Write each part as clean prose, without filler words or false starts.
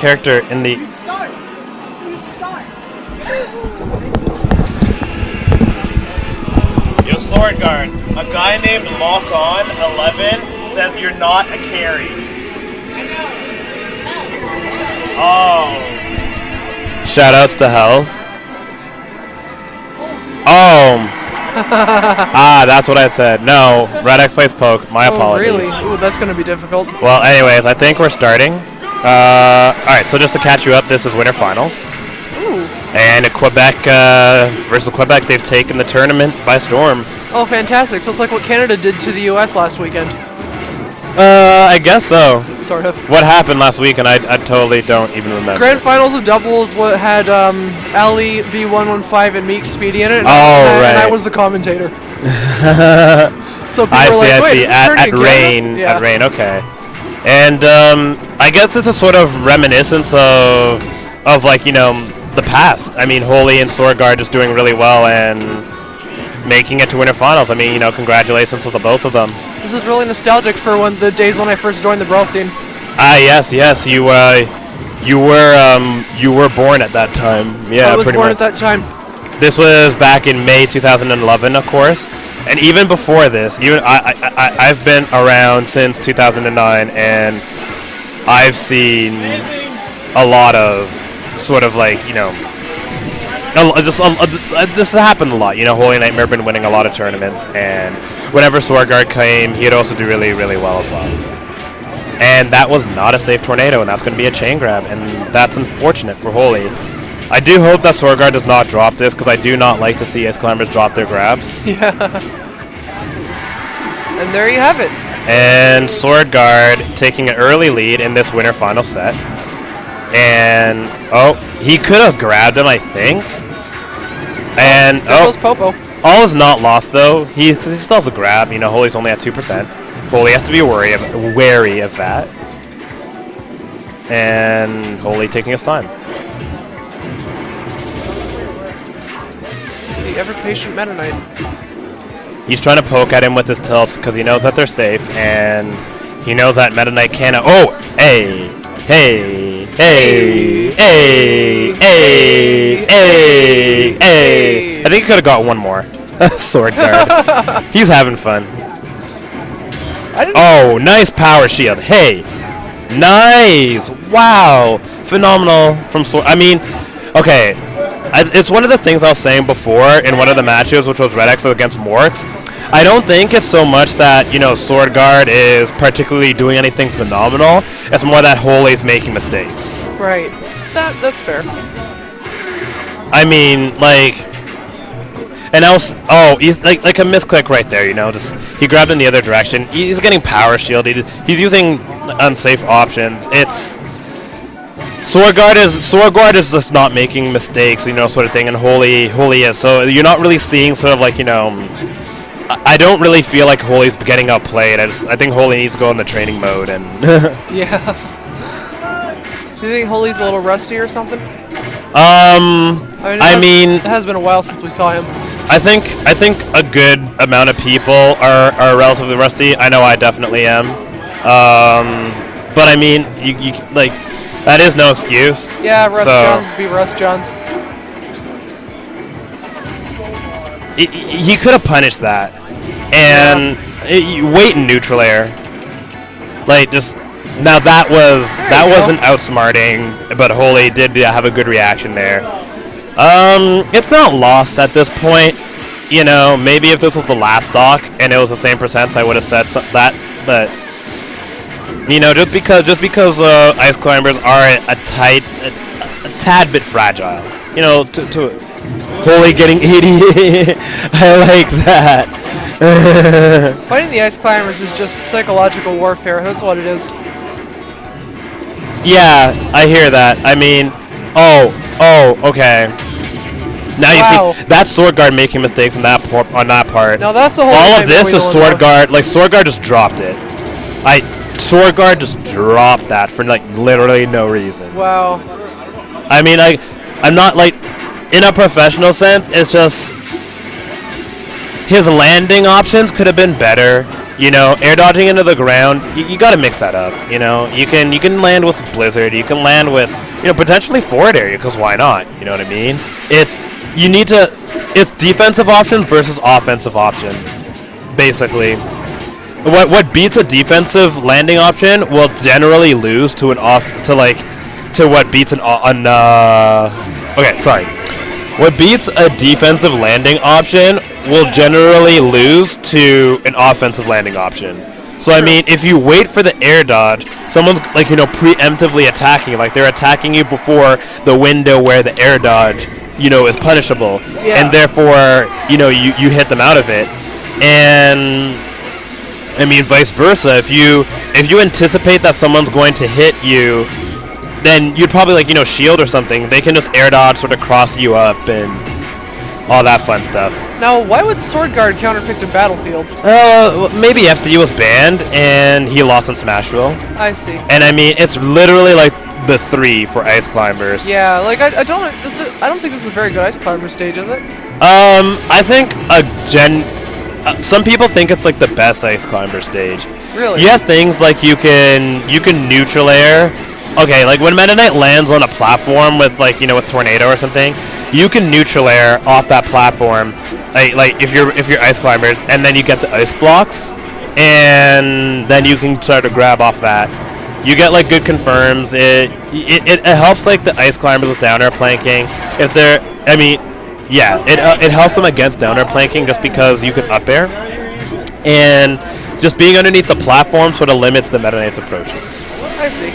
character in the... Yo, Swordgard, a guy named LockOn11 says you're not a carry. Oh. Shoutouts to Health. Oh. That's what I said. No, Red X plays Poke. My apologies. Really? Ooh, that's going to be difficult. Well, anyways, I think we're starting. Alright, so just to catch you up, this is Winter Finals. Ooh. And Quebec versus Quebec, they've taken the tournament by storm. Oh, fantastic. So it's like what Canada did to the U.S. last weekend. I guess so. Sort of. What happened last week, and I totally don't even remember. Grand Finals of Doubles had Ali B115 and Meek Speedy in it. And right. And I was the commentator. So people I were see, like, I wait, see. is this At turning Rain, yeah. at Rain, okay. And I guess it's a sort of reminiscence of like, you know, the past. I mean, Holy and Swordgard just doing really well and making it to Winter Finals. I mean, you know, congratulations to the both of them. This is really nostalgic for the days when I first joined the Brawl scene. Yes, you were born at that time. Yeah, I was pretty born much. at that time. This was back in May 2011, of course, and even before this, I've been around since 2009, and I've seen a lot of sort of like, you know, this has happened a lot. You know, Holy Nightmare been winning a lot of tournaments, and whenever Swordgard came, he'd also do really, really well as well. And that was not a safe tornado, and that's going to be a chain grab, and that's unfortunate for Holy. I do hope that Swordgard does not drop this, because I do not like to see Ice Climbers drop their grabs. Yeah. And there you have it. And Swordgard taking an early lead in this Winter Final set. And, oh, he could have grabbed him, I think. And, there goes Popo. All is not lost, though. He still has a grab. You know, Holy's only at 2%. Holy has to be wary of that. And Holy taking his time. The ever-patient Meta Knight. He's trying to poke at him with his tilts because he knows that they're safe, and he knows that Meta Knight can't... Oh! Hey! Hey! Hey! Hey! Hey! Hey! Hey! I think he could have got one more. Swordgard. He's having fun. Oh, nice power shield. Hey! Nice! Wow! Phenomenal from Sword... I mean, okay. It's one of the things I was saying before in one of the matches, which was Red X against Morks. I don't think it's so much that, you know, Swordgard is particularly doing anything phenomenal. It's more that Holy's making mistakes. Right. That's fair. I mean, like... And else, oh, he's like a misclick right there, you know. Just he grabbed in the other direction. He's getting power shield. He's using unsafe options. It's... Swordgard is just not making mistakes, you know, sort of thing, and Holy is. So you're not really seeing sort of like, you know, I don't really feel like Holy's getting outplayed. I think Holy needs to go in the training mode and. Yeah. Do you think Holy's a little rusty or something? I mean, it has been a while since we saw him. I think a good amount of people are relatively rusty. I know I definitely am. But I mean, you like. That is no excuse. Yeah, Rust Johns be Rust Johns. He could have punished that. And wait in neutral air. Like, just... Now that wasn't outsmarting, but Holy did have a good reaction there. It's not lost at this point. You know, maybe if this was the last stock and it was the same percents, I would have said that, but... You know, just because Ice Climbers are a tad bit fragile. You know, to Holy getting 80, I like that. Fighting the Ice Climbers is just psychological warfare. That's what it is. Yeah, I hear that. I mean, okay. Now you see, that's Swordgard making mistakes on that part. No, that's the whole. All of this is Swordgard. Like Swordgard just dropped it. Swordgard just dropped that for like literally no reason. Wow. I mean, I'm not like, in a professional sense, it's just his landing options could have been better. You know, air dodging into the ground, you got to mix that up. You know, you can land with Blizzard, you can land with, you know, potentially forward area, because why not? You know what I mean? It's defensive options versus offensive options, basically. What beats a defensive landing option will generally lose to what beats What beats a defensive landing option will generally lose to an offensive landing option. So I mean, if you wait for the air dodge, someone's like, you know, preemptively attacking, like they're attacking you before the window where the air dodge, you know, is punishable, and therefore, you know, you hit them out of it. And I mean, vice versa. If you anticipate that someone's going to hit you, then you'd probably, like, you know, shield or something. They can just air dodge, sort of cross you up, and all that fun stuff. Now, why would Swordgard counterpick to Battlefield? Maybe FD was banned and he lost in Smashville. I see. And I mean, it's literally like the 3 for Ice Climbers. Yeah, like I don't think this is a very good Ice Climber stage, is it? I think some people think it's like the best Ice Climber stage. Really? You have things like you can neutral air. Okay, like when Meta Knight lands on a platform with, like, you know, with Tornado or something, you can neutral air off that platform, like if you're Ice Climbers, and then you get the ice blocks, and then you can start to grab off that. You get like good confirms. It helps like the Ice Climbers with down air planking. If they're, I mean, yeah, it helps them against down air planking just because you can up air, and just being underneath the platform sort of limits the Meta Knight's approaches. I see.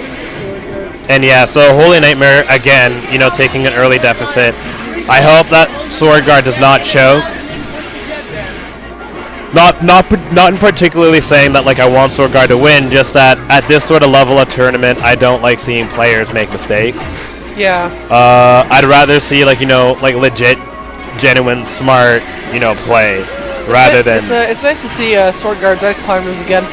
And yeah, so Holy Nightmare, again, you know, taking an early deficit. I hope that Swordgard does not choke. Not in particularly saying that, like, I want Swordgard to win, just that at this sort of level of tournament, I don't like seeing players make mistakes. Yeah. I'd rather see, like, you know, like legit, genuine, smart, you know, play, rather than... It's nice to see Swordgard's Ice Climbers again.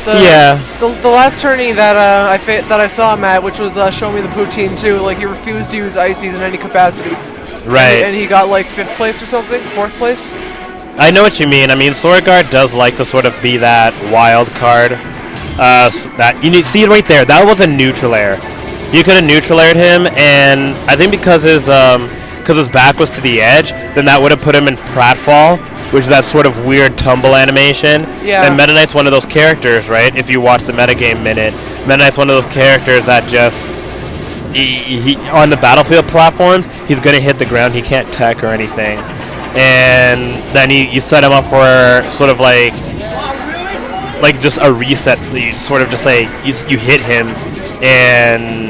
The last tourney that I saw him at, which was Show Me the Poutine 2, like, he refused to use ices in any capacity. Right. And he got like 5th place or something, 4th place. I know what you mean. I mean, Swordgard does like to sort of be that wild card. That you see it right there. That was a neutral air. You could have neutral aired him, and I think because his back was to the edge, then that would have put him in pratfall, which is that sort of weird tumble animation. Yeah. And Meta Knight's one of those characters, right? If you watch the metagame minute, Meta Knight's one of those characters that just he on the battlefield platforms, he's gonna hit the ground. He can't tech or anything, and then you set him up for sort of like just a reset. So you sort of just like you hit him, and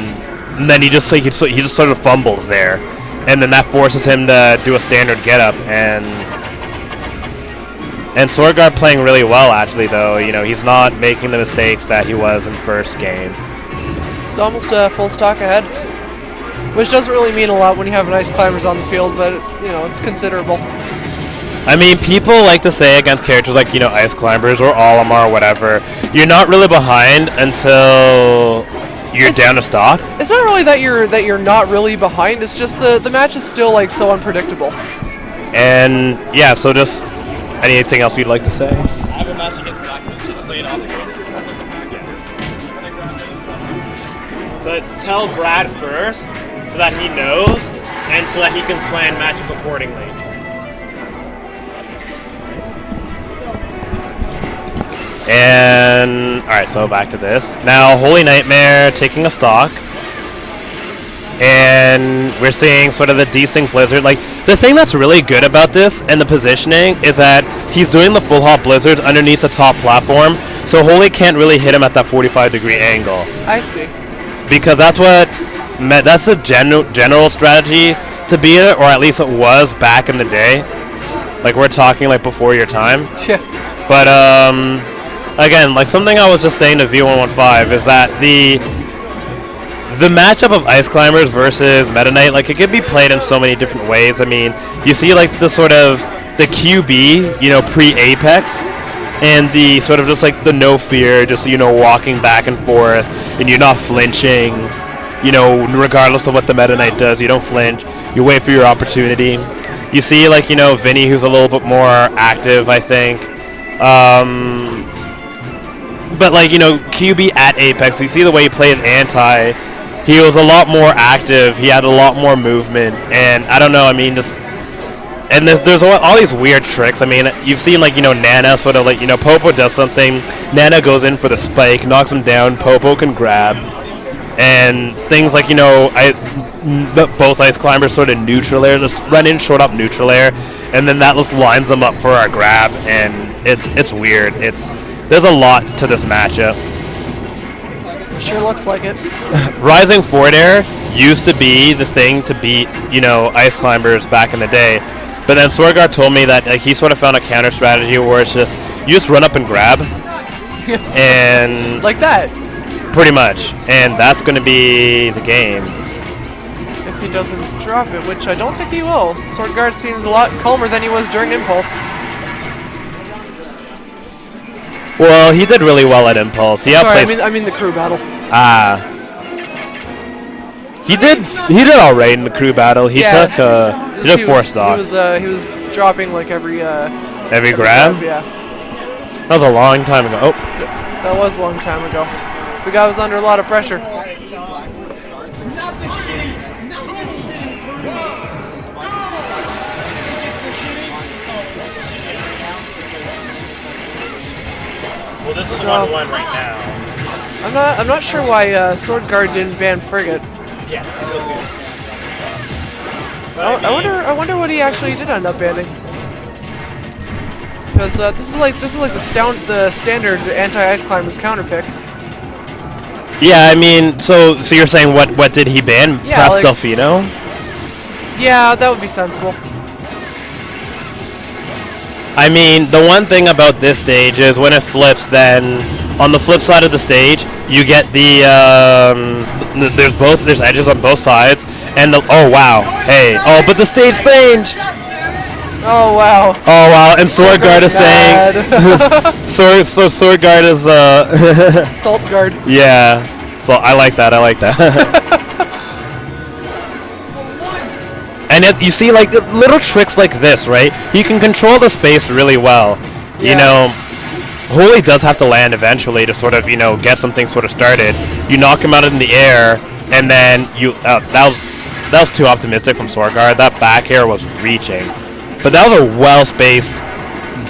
then he just sort of fumbles there, and then that forces him to do a standard get up. And Swordgard playing really well, actually, though. You know, he's not making the mistakes that he was in first game. It's almost a full stock ahead, which doesn't really mean a lot when you have Ice Climbers on the field, but, you know, it's considerable. I mean, people like to say against characters like, you know, Ice Climbers or Olimar or whatever, you're not really behind until you're down to stock. It's not really that you're not really behind. It's just the match is still, like, so unpredictable. And yeah, so just anything else you'd like to say? I have a match against Black Team, so late off. But tell Brad first, so that he knows, and so that he can plan matchup accordingly. And alright, so back to this. Now, Holy Nightmare taking a stock. And we're seeing sort of the desync Blizzard. Like, the thing that's really good about this and the positioning is that he's doing the full hop Blizzards underneath the top platform, so Holy can't really hit him at that 45-degree angle. I see. Because that's the general strategy to beat it, or at least it was back in the day. Like, we're talking like before your time. Yeah. But again, like something I was just saying to V115 is that the matchup of Ice Climbers versus Meta Knight, like, it could be played in so many different ways. I mean, you see like the sort of the QB, you know, pre-Apex, and the sort of just like the no fear, just, you know, walking back and forth, and you're not flinching, you know, regardless of what the Meta Knight does, you don't flinch, you wait for your opportunity. You see, like, you know, Vinny, who's a little bit more active, I think, But like, you know, QB at Apex, you see the way he played anti. He was a lot more active. He had a lot more movement, and I don't know. I mean, just and there's all these weird tricks. I mean, you've seen like, you know, Nana sort of like, you know, Popo does something, Nana goes in for the spike, knocks him down, Popo can grab, and things like, you know, both ice climbers sort of neutral air, just run in, short up neutral air, and then that just lines them up for our grab, and it's weird. There's a lot to this matchup. Sure looks like it. Rising forward air used to be the thing to beat, you know, ice climbers back in the day, but then Swordgard told me that like, he sort of found a counter strategy where it's just you just run up and grab, and like that. Pretty much, and that's going to be the game. If he doesn't drop it, which I don't think he will. Swordgard seems a lot calmer than he was during Impulse. Well, he did really well at Impulse. He outplayed. I mean the crew battle. He did all right in the crew battle. He took 4 stocks. He was dropping like every grab. Yeah. That was a long time ago. Oh, that was a long time ago. The guy was under a lot of pressure. Well, this is 1-1 right now. I'm not sure why Swordgard didn't ban Frigate. Yeah. I wonder what he actually did end up banning. Because this is like the standard anti-ice climbers counter pick. yeah. I mean, so you're saying what did he ban? Yeah, Perhaps like- Delfino. Yeah, that would be sensible. I mean, the one thing about this stage is when it flips, then on the flip side of the stage, you get the there's edges on both sides, and oh wow, hey, oh, but the stage change. Oh wow. Oh wow, and Swordgard is saying Swordgard is Salt guard. yeah. So I like that. And you see, like, little tricks like this, right? He can control the space really well. Yeah. You know, Holy does have to land eventually to sort of, you know, get something sort of started. You knock him out in the air, and then you that was too optimistic from Swordgard. That back air was reaching, but that was a well-spaced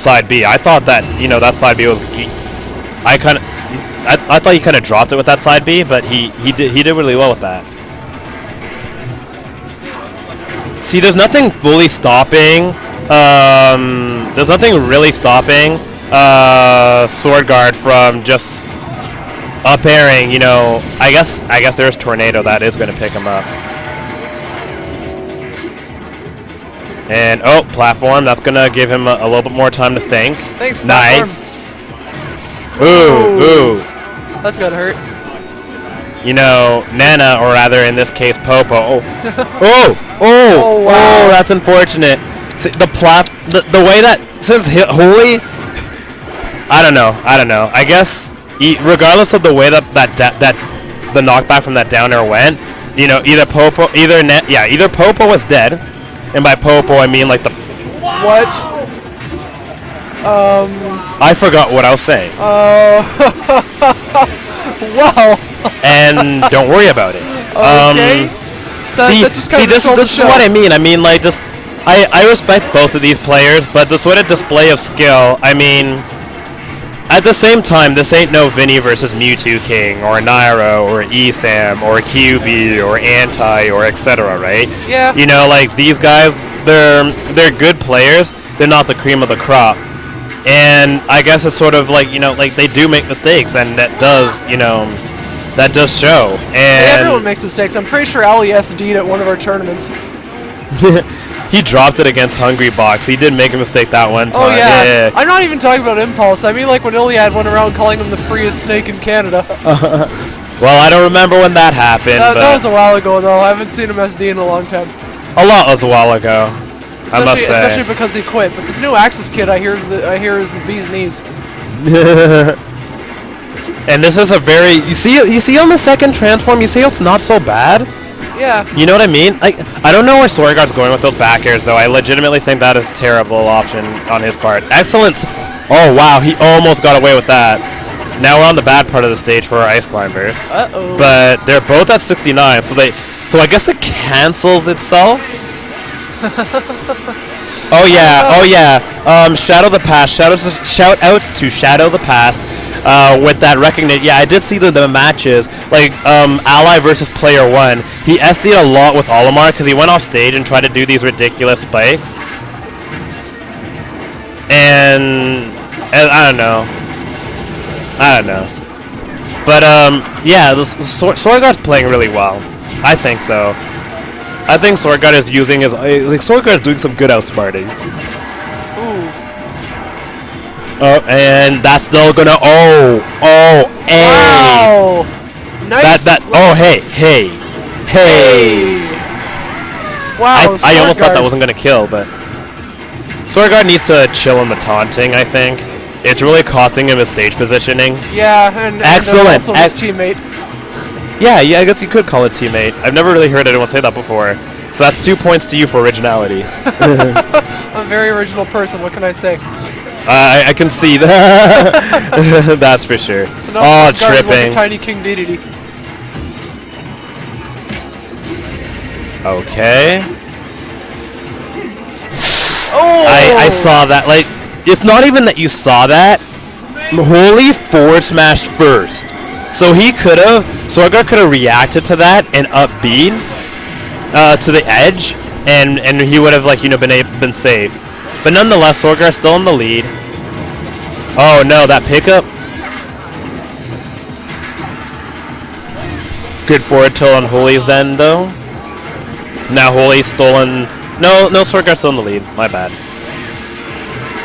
side B. I thought that, you know, that side B was. I thought he kind of dropped it with that side B, but he did really well with that. See, there's nothing fully stopping. There's nothing really stopping Swordgard from just up airing. You know, I guess there's Tornado that is going to pick him up. And oh, platform. That's going to give him a little bit more time to think. Thanks, platform. Nice. Ooh. That's gonna hurt. You know, Nana, or rather in this case, Popo. Oh, wow. That's unfortunate. See, the way that, since Holy, I don't know. I guess regardless of the way that the knockback from that down air went, you know, either Popo was dead, and by Popo I mean like the what? I forgot what I was saying. Well. And don't worry about it. Okay. This is what I mean. I mean, like, just I respect both of these players, but the sort of display of skill, I mean, at the same time, this ain't no Vinny versus Mewtwo King, or Nairo, or ESAM, or QB, or Anti, or etc., right? Yeah. You know, like, these guys, they're good players, they're not the cream of the crop. And I guess it's sort of like, you know, like, they do make mistakes, and that does, you know, that does show. And everyone makes mistakes. I'm pretty sure Ali SD'd at one of our tournaments. He dropped it against Hungry Box. He did make a mistake that one time. Oh yeah. I'm not even talking about Impulse. I mean, like when Iliad went around calling him the freest snake in Canada. Well, I don't remember when that happened. That was a while ago, though. I haven't seen him SD in a long time. A lot was a while ago. I must say. Especially because he quit. But this new Axis kid, I hear is the bee's knees. And this is a very you see on the second transform. You see it's not so bad. Yeah. You know what I mean? I don't know where Swordgard's going with those back airs, though. I legitimately think that is a terrible option on his part. Excellent Oh wow, he almost got away with that. Now we're on the bad part of the stage for our ice climbers. Uh-oh. But they're both at 69, so I guess it cancels itself. Oh yeah. Shadow the Past. Shout outs to Shadow the Past. With that recognition, yeah, I did see the matches, like Ally versus Player 1. He SD'd a lot with Olimar because he went off stage and tried to do these ridiculous spikes. And I don't know. But yeah, Swordgard's playing really well. I think so. I think Swordgard is using his Swordgard is doing some good outsmarting. Ooh. Oh, and that's still gonna. Wow. Nice. Hey. Wow. I almost thought that wasn't gonna kill, but Swordgard needs to chill on the taunting. I think it's really costing him his stage positioning. Yeah, and excellent. And also his teammate. Yeah, I guess you could call it teammate. I've never really heard anyone say that before. So that's 2 points to you for originality. I'm a very original person. What can I say? I can see that. That's for sure. So now tripping. like a tiny King Dedede. Okay. Oh! I saw that. Like, it's not even that you saw that. Holy forward smash first. So Swordgard could have reacted to that and up B to the edge, and he would have been safe. But nonetheless, Swordgard's still in the lead. Oh no, that pickup. Good forward tilt on Holy's then though. Now Holy's stolen. No, Swordgard's still in the lead. My bad.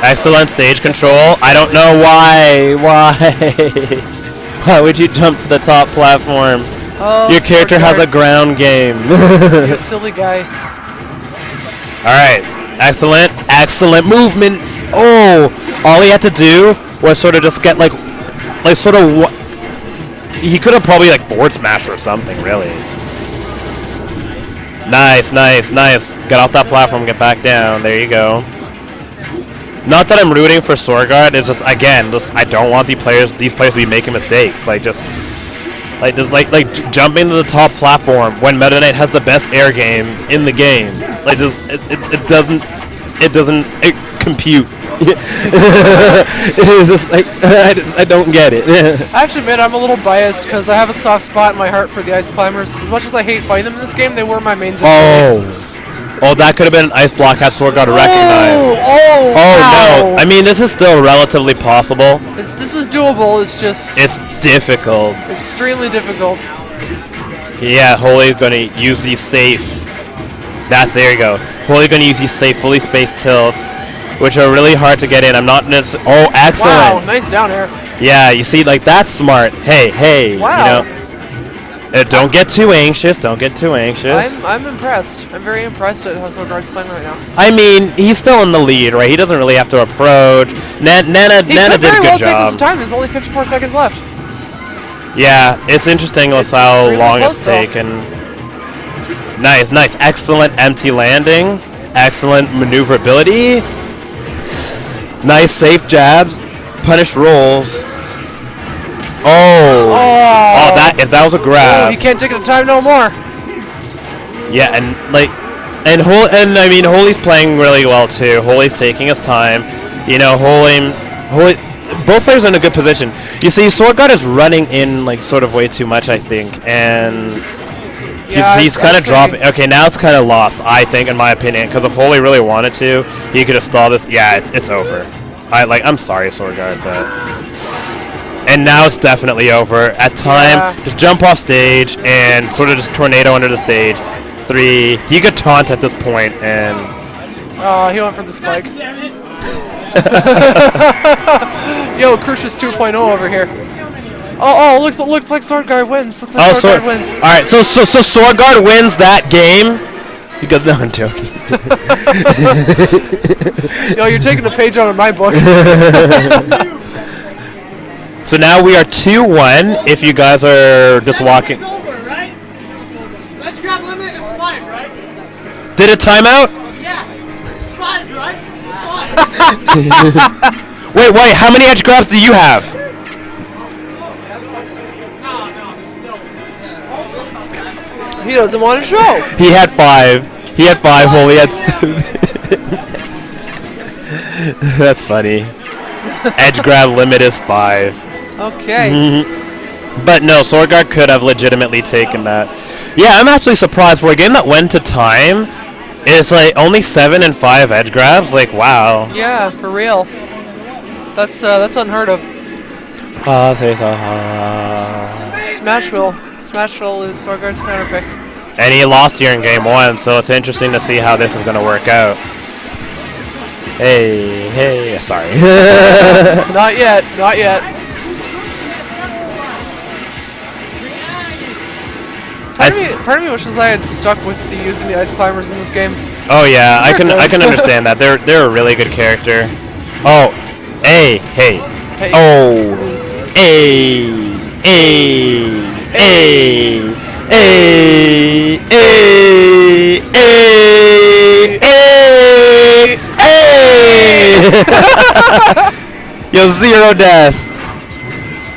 Excellent stage control. I don't know why. Why would you jump to the top platform? Oh, your character has a ground game. You silly guy. Alright. Excellent movement. Oh, all he had to do was sort of just get he could have probably forward smashed or something, really. Nice. Get off that platform, get back down. There you go. Not that I'm rooting for Swordgard, it's just I don't want these players to be making mistakes. Jumping to the top platform when Meta Knight has the best air game in the game. It doesn't compute. It is just I don't get it. I have to admit, I'm a little biased because I have a soft spot in my heart for the Ice Climbers. As much as I hate fighting them in this game, they were my mains. Oh, that could have been an ice block had Swordgard recognized. Oh no. I mean, this is still relatively possible. This is doable, it's difficult. Extremely difficult. Yeah, Holy's going to use these safe. There you go. Holy's going to use these safe, fully spaced tilts, which are really hard to get in. I'm not necessarily. Oh, excellent. Wow, nice down air. Yeah, you see, that's smart. Hey. Wow. Don't get too anxious. I'm impressed. I'm very impressed at how Swordgard's playing right now. I mean, he's still in the lead, right? He doesn't really have to approach. Nana did a good job. Take this time. There's only 54 seconds left. Yeah, it's interesting how long it's taken. Nice. Excellent empty landing. Excellent maneuverability. Nice safe jabs. Punish rolls. Oh, if that was a grab. Oh, he can't take it to time no more. Yeah, Holy's playing really well too. Holy's taking his time. Holy, both players are in a good position. You see, Swordgard is running in sort of way too much, I think, and he's kind of dropping. Okay, now it's kind of lost, I think, in my opinion, because if Holy really wanted to, he could have stalled this. Yeah, it's over. I'm sorry, Swordgard, but. And now it's definitely over. At time, just jump off stage and sort of just tornado under the stage. 3. He could taunt at this point, and he went for the spike. Yo, Crucius 2.0 over here. Looks like Swordgard wins. Swordgard wins. All right, so Swordgard wins that game. He goes, no, I'm joking. Yo, you're taking a page out of my book. So now we are 2-1. If you guys are just walking. It's over, right? Let's grab limit. It's fine, right? Did it time out? Yeah. It's fine, right? It's fine. Wait, how many edge grabs do you have? He doesn't want to show. He had 5. He had 5, Holy had 7. That's funny. Edge grab limit is 5. Okay. But no, Swordgard could have legitimately taken that. Yeah, I'm actually surprised for a game that went to time. It's like only 7 and 5 edge grabs. Like, wow. Yeah, for real. That's unheard of. Smashville. Smashville is Swordgard's counter pick. And he lost here in game 1, so it's interesting to see how this is going to work out. Hey, sorry. Not yet, not yet. Part of me wishes I had stuck with using the ice climbers in this game. Oh yeah, I can understand that. They're a really good character. Oh, hey. Oh, hey. Yo, 0 death.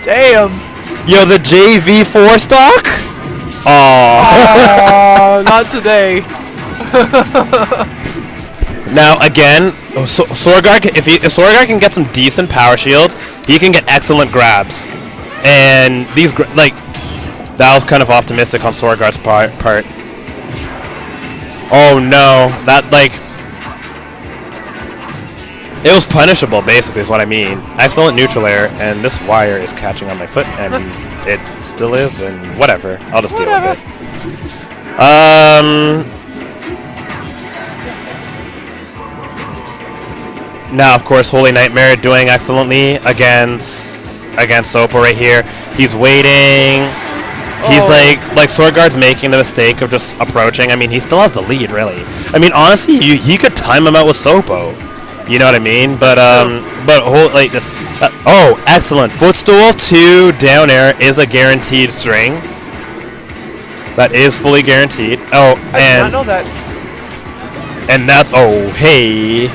Damn. Yo, the JV4 stock? Oh. Not today. Now again, Swordgard, if Swordgard can get some decent power shield, he can get excellent grabs. And these that was kind of optimistic on Swordgard's part. Oh no, that it was punishable basically is what I mean. Excellent neutral air, and this wire is catching on my foot, and it still is, and whatever. I'll just deal with it. Now, of course, Holy Nightmare doing excellently against Sopo right here. He's waiting. He's like Swordguard's making the mistake of just approaching. I mean, he still has the lead, really. I mean, honestly, he could time him out with Sopo. You know what I mean? But this. Oh, excellent! Footstool to down air is a guaranteed string. That is fully guaranteed. Oh, I did not know that. And that's hey.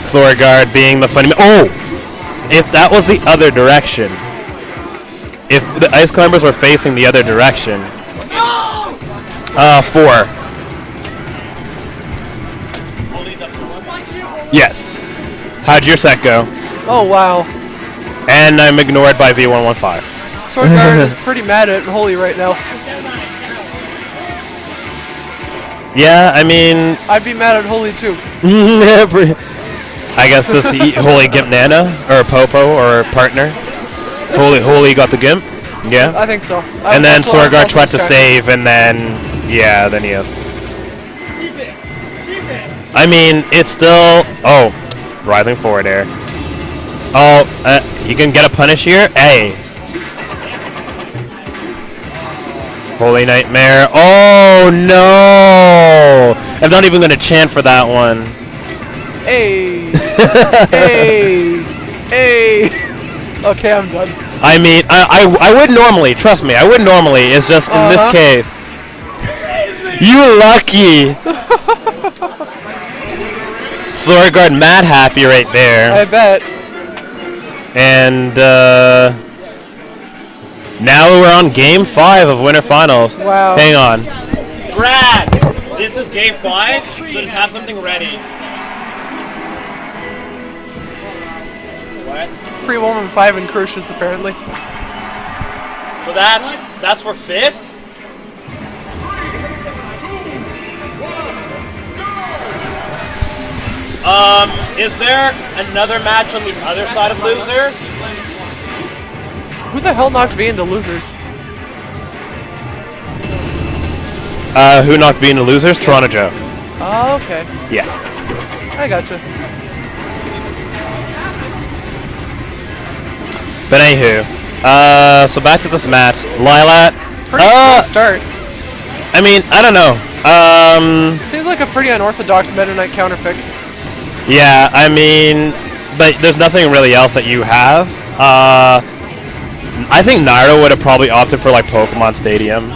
Swordgard being the funny. Oh, if that was the other direction. If the ice climbers were facing the other direction. 4. Yes. How'd your set go? Oh, wow. And I'm ignored by V115. Swordgard is pretty mad at Holy right now. Yeah, I mean... I'd be mad at Holy too. I guess this Holy Gimp Nana, or Popo, or partner. Holy got the Gimp? Yeah? I think so. And then Swordgard tried to save, and then... Yeah, then he is. I mean, it's still... Oh, rising forward air. Oh, he can get a punish here? Hey. Holy Nightmare. Oh, no! I'm not even going to chant for that one. Hey. Hey. Okay, I'm done. I mean, I would normally, trust me, I would normally. It's just in this case. You lucky! Swordgard mad happy right there. I bet. And now we're on game 5 of Winter Finals. Wow. Hang on. Brad, this is game 5, so just have something ready. What? Free 115 and Crucius apparently. So that's for 5th? Is there another match on the other side of losers? Who the hell knocked V into losers? Who knocked V into losers? Toronto Joe. Oh, okay. Yeah. I gotcha. But anywho, so back to this match. Lilat. Pretty slow start. I mean, I don't know. Seems like a pretty unorthodox Meta Knight counter pick. Yeah, I mean, but there's nothing really else that you have. I think Nairo would have probably opted for like Pokemon Stadium.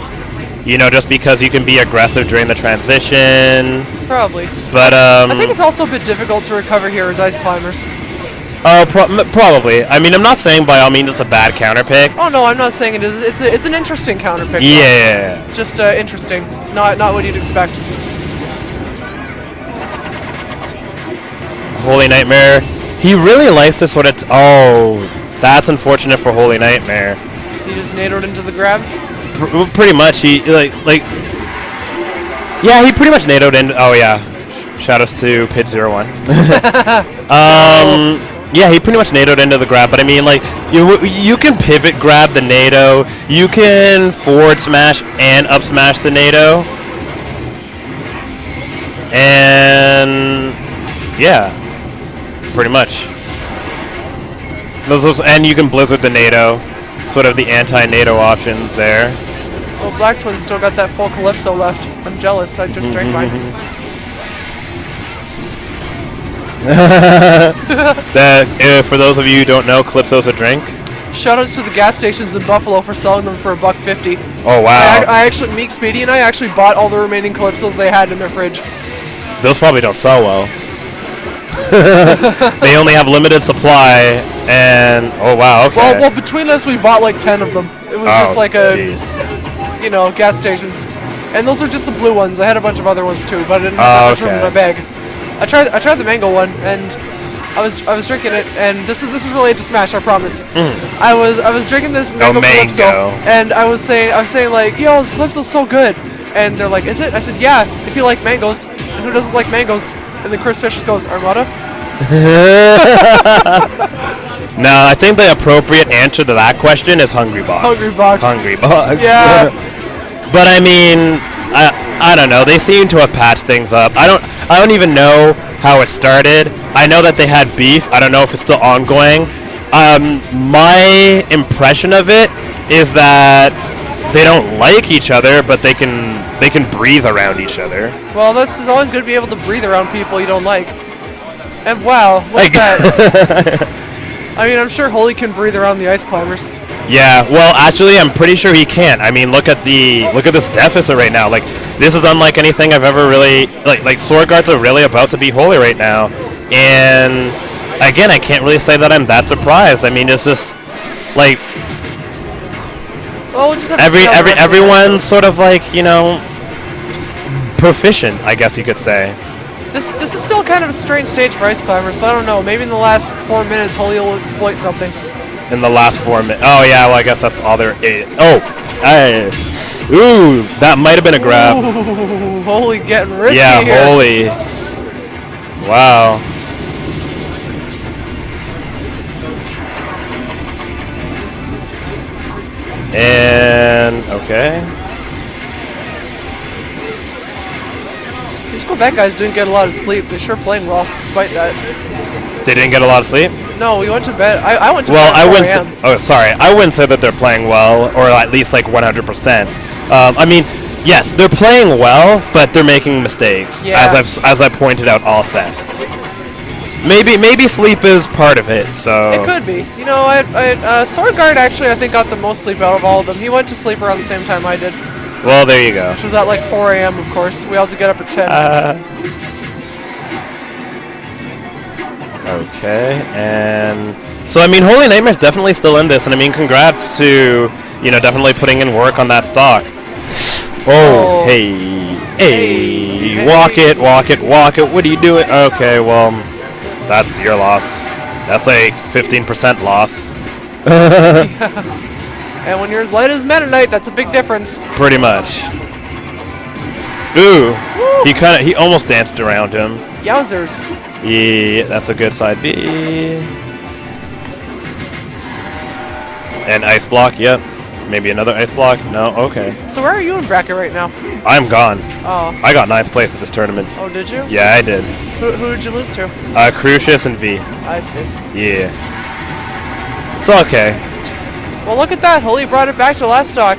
You know, just because you can be aggressive during the transition. Probably. But I think it's also a bit difficult to recover here as ice climbers. Oh, probably. I mean, I'm not saying by all means it's a bad counter pick. Oh no, I'm not saying it is. It's an interesting counter pick. Yeah. Though. Just interesting. Not what you'd expect. Holy Nightmare. He really likes to sort of. Oh, that's unfortunate for Holy Nightmare. He just NATO'd into the grab. Pretty much. He like. Yeah, he pretty much NATO'd in. Oh yeah. Shoutouts to Pit01. Yeah, he pretty much NATO'd into the grab, but I mean, like, you can pivot grab the NATO, you can forward smash and up smash the NATO, and yeah, pretty much. And you can blizzard the NATO, sort of the anti-NATO options there. Well, Black Twin still got that full Calypso left. I'm jealous. I just drank mine. For those of you who don't know, Calypso's a drink. Shoutouts to the gas stations in Buffalo for selling them for $1.50. Oh wow! I actually, Meek, Speedy, and I actually bought all the remaining Calypsos they had in their fridge. Those probably don't sell well. They only have limited supply, and oh wow, okay. Well, between us, we bought like 10 of them. It was just like you know, gas stations, and those are just the blue ones. I had a bunch of other ones too, but I didn't have that much room in my bag. I tried the mango one, and I was drinking it, and this is related to Smash, I promise. I was drinking this mango Calypso, and I was saying like, yo, this Calypso's so good, and they're like, is it? I said, yeah, if you like mangoes. And who doesn't like mangoes? And then Chris Fisher goes, Armada. No, I think the appropriate answer to that question is Hungry Box. Hungry Box. Hungry Box. Yeah. But I mean, I don't know. They seem to have patched things up. I don't even know how it started. I know that they had beef. I don't know if it's still ongoing. My impression of it is that they don't like each other, but they can breathe around each other. Well, this is always good to be able to breathe around people you don't like. And wow, look at that. I mean, I'm sure Holy can breathe around the ice climbers. Yeah, well, actually, I'm pretty sure he can't. I mean, look at this deficit right now. Like, this is unlike anything I've ever really like. Swordguards are really about to be Holy right now, and again, I can't really say that I'm that surprised. I mean, it's just like, well, just everyone's sort of like, you know, proficient, I guess you could say. This is still kind of a strange stage for ice climbers, so I don't know. Maybe in the last 4 minutes, Holy will exploit something. In the last 4 minutes. Oh yeah, well I guess that's all there is. Oh, ooh, that might have been a grab. Ooh, Holy getting risky here. Yeah, Holy. Wow. And okay. These Quebec guys didn't get a lot of sleep. They're sure playing well, despite that. They didn't get a lot of sleep? No, we went to bed. I went to bed at 4 a.m. Sorry. I wouldn't say that they're playing well, or at least like 100%. I mean, yes, they're playing well, but they're making mistakes, as I pointed out all set. Maybe sleep is part of it, so... It could be. You know, Swordgard actually, I think, got the most sleep out of all of them. He went to sleep around the same time I did. Well, there you go. Which was at like 4 a.m., of course. We all had to get up at 10. Okay, and... So, I mean, Holy Nightmare's definitely still in this, and I mean, congrats to, you know, definitely putting in work on that stock. Oh, hey, walk it, what are you doing? Okay, well, that's your loss. That's like 15% loss. And when you're as light as Meta Knight, that's a big difference. Pretty much. Ooh, he almost danced around him. Yowzers. Yeah, that's a good side B. And ice block, yep. Maybe another ice block? No? Okay. So where are you in bracket right now? I'm gone. Oh. I got 9th place at this tournament. Oh, did you? Yeah, I did. Who did you lose to? Crucius and V. I see. Yeah. It's okay. Well, look at that. Holy brought it back to last stock.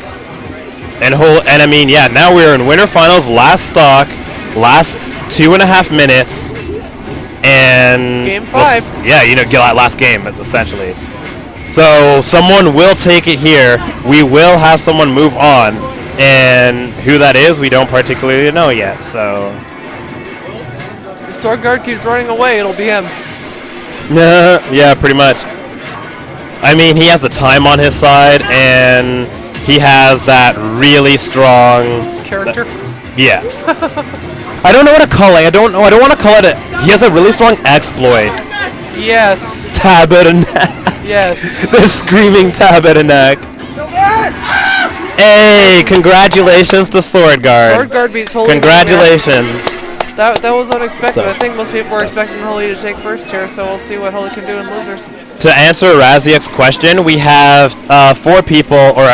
And I mean, yeah, now we're in winter finals, last stock, last 2.5 minutes, and... Game 5. Yeah, you know, last game, essentially. So, someone will take it here. We will have someone move on. And who that is, we don't particularly know yet. So. If Swordgard keeps running away, it'll be him. Yeah, pretty much. I mean, he has the time on his side, and he has that really strong Character? yeah. I don't know what to call it. I don't want to call it. He has a really strong exploit. Yes. Tabernacle. Yes. The screaming Tabernacle. Hey, congratulations to Swordgard. Swordgard beats Holy. Congratulations. That was unexpected. So. I think most people were expecting Holy to take first here, so we'll see what Holy can do in losers. To answer Raziek's question, we have 4 people, or